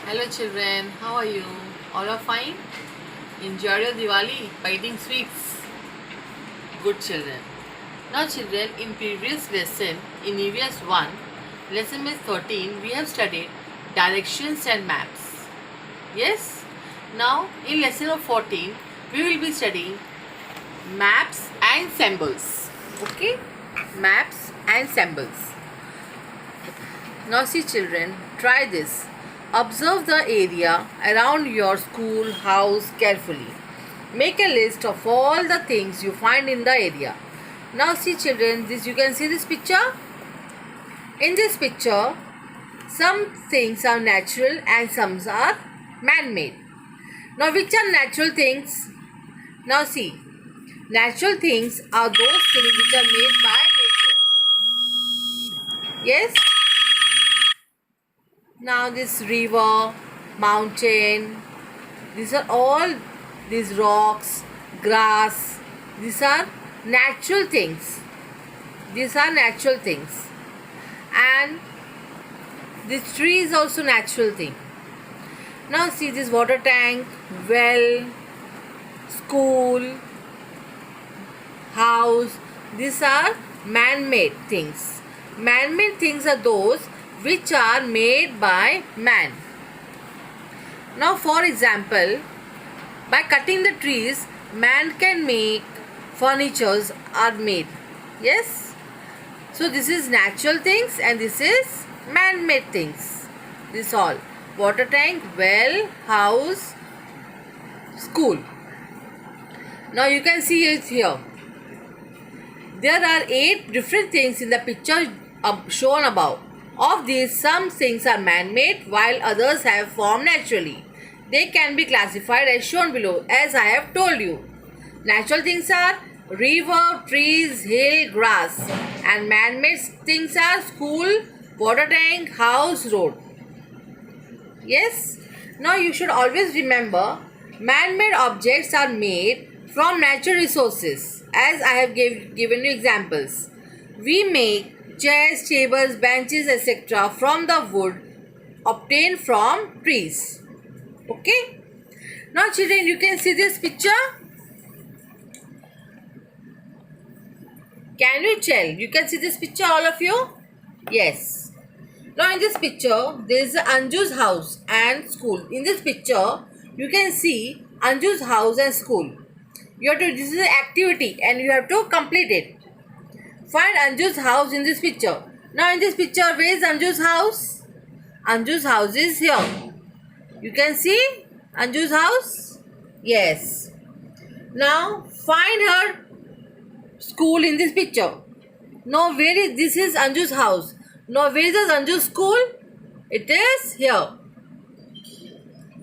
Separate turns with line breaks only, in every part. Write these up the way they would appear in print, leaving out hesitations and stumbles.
Hello children, how are you? All are fine? Enjoy your Diwali by eating sweets. Good children. Now children, in previous lesson, in EVS 1, lesson number 13, we have studied directions and maps. Yes? Now in lesson number 14, we will be studying maps and symbols. Okay? Maps and symbols. Now see children, try this. Observe the area around your school house carefully. Make a list of all the things you find in the area. Now see children, this you can see this picture. In this picture, some things are natural and some are man-made. Now which are natural things? Now see, natural things are those things which are made by nature. Yes? Now this river, mountain, these are all these rocks, grass, these are natural things. These are natural things. And this tree is also natural thing. Now see this water tank, well, school, house, these are man-made things. Man-made things are those which are made by man. Now for example, by cutting the trees, man can make furnitures are made. Yes? So this is natural things and this is man-made things. This all. Water tank, well, house, school. Now you can see it here. There are 8 different things in the picture shown above. Of these, some things are man-made while others have formed naturally. They can be classified as shown below, as I have told you. Natural things are river, trees, hill, grass, and man-made things are school, water tank, house, road. Yes? Now you should always remember, man-made objects are made from natural resources, as I have given you examples. We make chairs, tables, benches, etc. from the wood obtained from trees. Okay? Now children, you can see this picture. Can you tell? You can see this picture, all of you? Yes. Now in this picture, there is Anju's house and school. In this picture, you can see Anju's house and school. This is an activity and you have to complete it. Find Anju's house in this picture. Now in this picture, where is Anju's house? Anju's house is here. You can see Anju's house? Yes. Now find her school in this picture. Now this is Anju's house. Now where is Anju's school? It is here.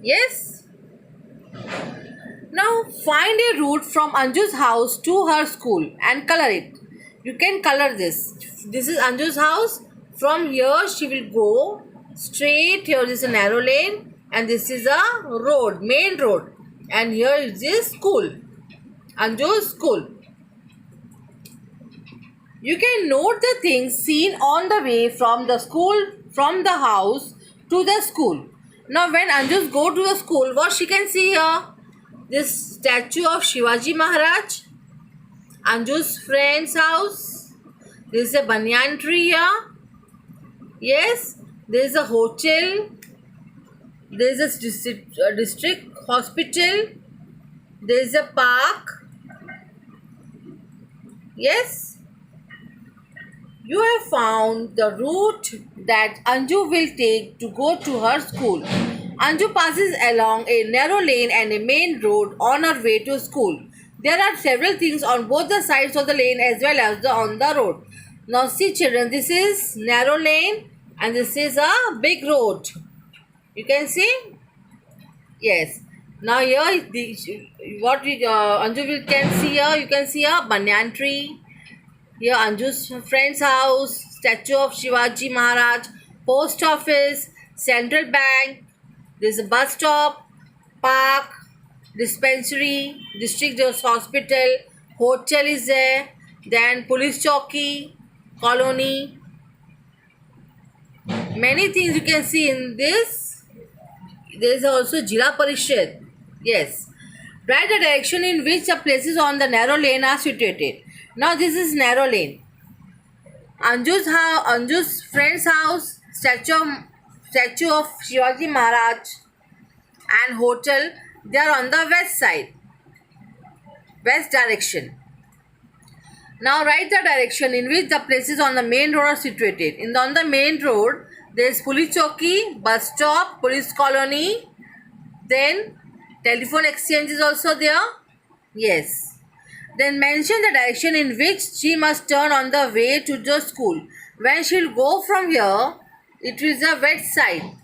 Yes. Now find a route from Anju's house to her school and color it. You can color this. This is Anju's house. From here she will go straight. Here is a narrow lane and this is a road, main road. And here is this school, Anju's school. You can note the things seen on the way from the school, from the house to the school. Now when Anju go to the school, what she can see here? This statue of Shivaji Maharaj, Anju's friend's house. There is a banyan tree here. Yes, there is a hotel. There is a district hospital. There is a park. Yes. You have found the route that Anju will take to go to her school. Anju passes along a narrow lane and a main road on her way to school. There are several things on both the sides of the lane as well as on the road. Now see children, this is narrow lane and this is a big road. You can see? Yes. Now here, Anju can see here, you can see a banyan tree. Here Anju's friend's house, statue of Shivaji Maharaj, post office, central bank, there is a bus stop, park, dispensary, district hospital, hotel is there, then police chowki, colony. Many things you can see in this there is also Jila Parishad. Yes. Write the direction in which the places on the narrow lane are situated. Now this is narrow lane. Anju's friend's house, statue of Shivaji Maharaj, and hotel. They are on the west side, west direction. Now write the direction in which the places on the main road are situated. On the main road, there is Police Chowki, bus stop, police colony. Then telephone exchange is also there. Yes. Then mention the direction in which she must turn on the way to the school. When she will go from here, it is the west side.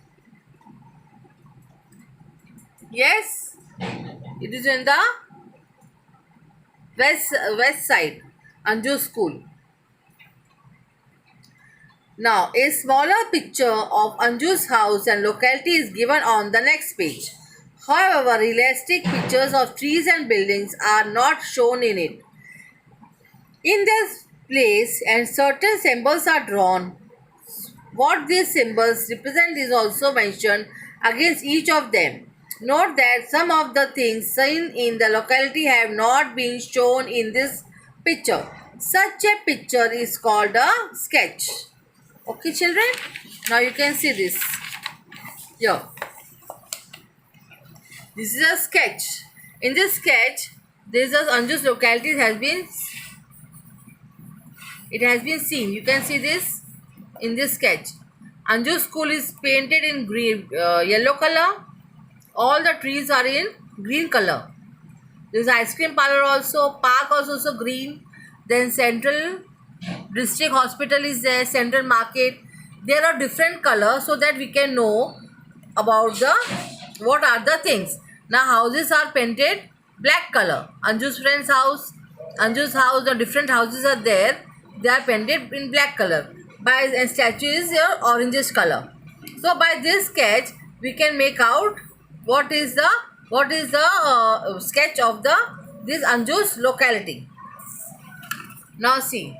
Yes, it is in the west side, Anju school. Now, a smaller picture of Anju's house and locality is given on the next page. However, realistic pictures of trees and buildings are not shown in it. In this place, and certain symbols are drawn. What these symbols represent is also mentioned against each of them. Note that some of the things seen in the locality have not been shown in this picture. Such a picture is called a sketch. Okay, children? Now you can see this. Here. This is a sketch. In this sketch, this is Anju's locality it has been seen. You can see this in this sketch. Anju school is painted in green, yellow color. All the trees are in green color. There is ice cream parlor also. Park also green. Then Central District Hospital is there. Central Market. There are different colors so that we can know about what are the things. Now houses are painted black color. Anju's friend's house, the different houses are there. They are painted in black color. And statue is your orangish color. So by this sketch we can make out what is the sketch of this Anju's locality. Now see,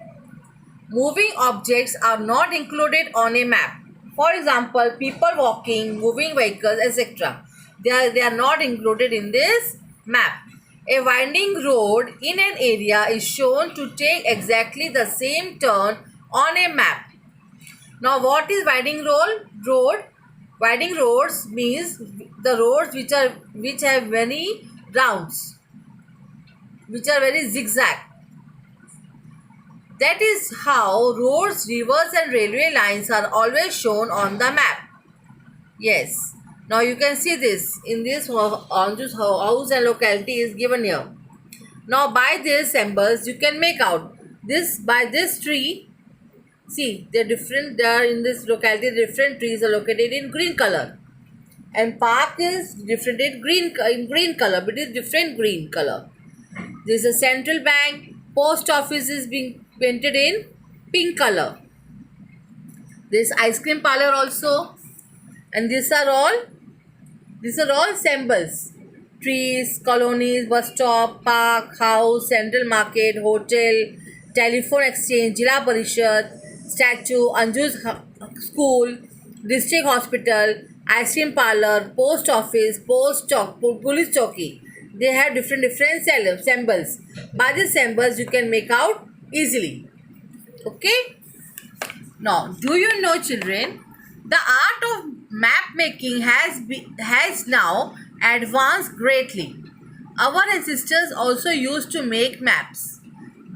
moving objects are not included on a map. For example, people walking, moving vehicles, etc. They are not included in this map. A winding road in an area is shown to take exactly the same turn on a map. Now what is winding road? Winding roads means the roads which have many rounds, which are very zigzag. That is how roads, rivers and railway lines are always shown on the map. Yes. Now you can see this in this Anju's house and locality is given here. Now by these symbols you can make out this. By this tree, see they are in this locality. Different trees are located in green color, and park is different in green color, but it is different green color. There is a central bank. Post office is being painted in pink color. There is ice cream parlor also, and these are all symbols. Trees, colonies, bus stop, park, house, central market, hotel, telephone exchange, Jila Parishad, statue, Anju's school, district hospital, ice cream parlor, post office, police chowki. They have different symbols. By these symbols you can make out easily. Okay. Now, do you know, children, the art of map making has now advanced greatly. Our ancestors also used to make maps.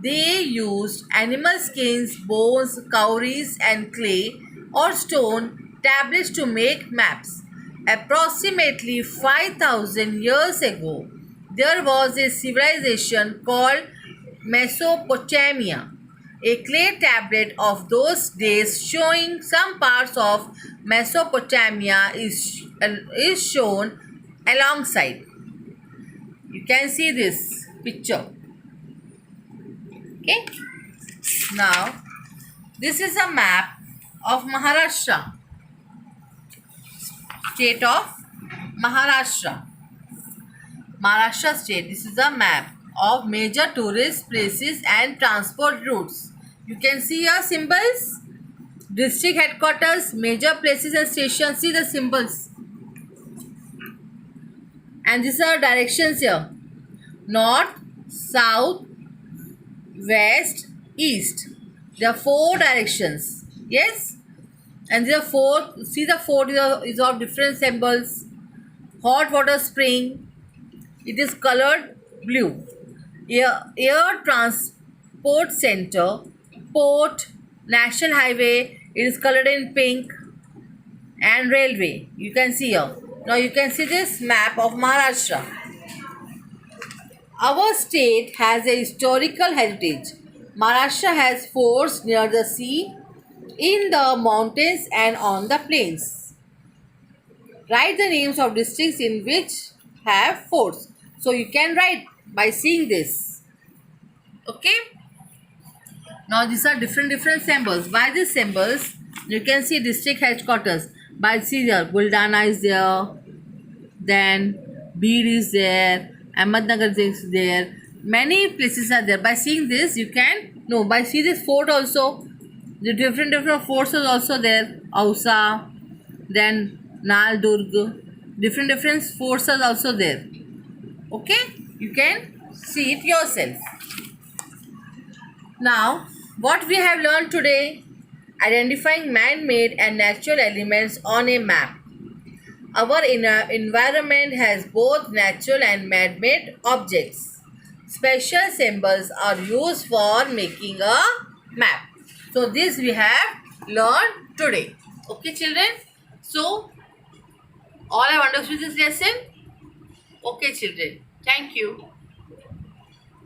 They used animal skins, bones, cowries and clay or stone tablets to make maps. Approximately 5,000 years ago, there was a civilization called Mesopotamia. A clay tablet of those days showing some parts of Mesopotamia is shown alongside. You can see this picture. Okay. Now, this is a map of Maharashtra. State of Maharashtra. Maharashtra state. This is a map of major tourist places and transport routes. You can see your symbols. District headquarters, major places and stations. See the symbols. And these are directions here: north, south, west, east. There are 4 directions. Yes, and there are 4. See, the 4 is of different symbols. Hot water spring, it is colored blue. Air transport center, port, national highway, it is colored in pink. And railway, you can see here. Now you can see this map of Maharashtra. Our state has a historical heritage. Maharashtra has forts near the sea, in the mountains and on the plains. Write the names of districts in which have forts. So you can write by seeing this. Okay. Now these are different symbols. By these symbols, you can see district headquarters. By see there, Buldana is there, then Beed is there, Ahmednagar is there. Many places are there. By seeing this, you can know. By see this fort also, the different forts are also there. Ausa, then Naldurg, different forts are also there. Okay, you can see it yourself. Now, what we have learned today: identifying man-made and natural elements on a map. Our environment has both natural and man-made objects. Special symbols are used for making a map. So this we have learned today. Okay, children. So all I understood this lesson. Okay, children. Thank you.